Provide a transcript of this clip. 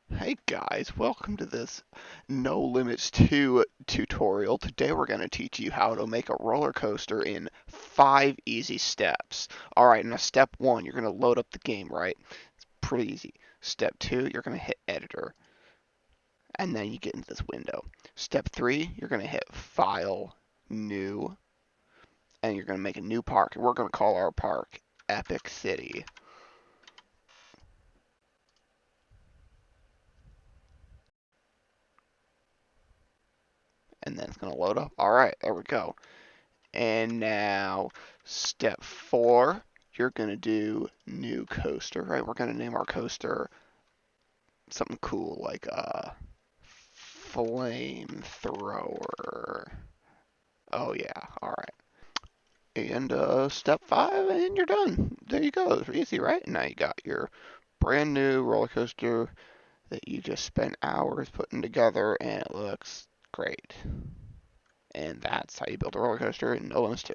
Hey guys, welcome to this No Limits 2 tutorial. Today we're going to teach you how to make a roller coaster in 5 easy steps. Alright, now step 1, you're going to load up the game, right? It's pretty easy. Step 2, you're going to hit editor, and then you get into this window. Step 3, you're going to hit file, new, and you're going to make a new park. And we're going to call our park Epic City. And then it's going to load up. Alright, there we go. And now, step 4, you're going to do new coaster, right? We're going to name our coaster something cool like a flamethrower. Oh, yeah, alright. And step 5, and you're done. There you go. It's easy, right? Now you got your brand new roller coaster that you just spent hours putting together, and it looks great. And that's how you build a roller coaster in NoLimits 2.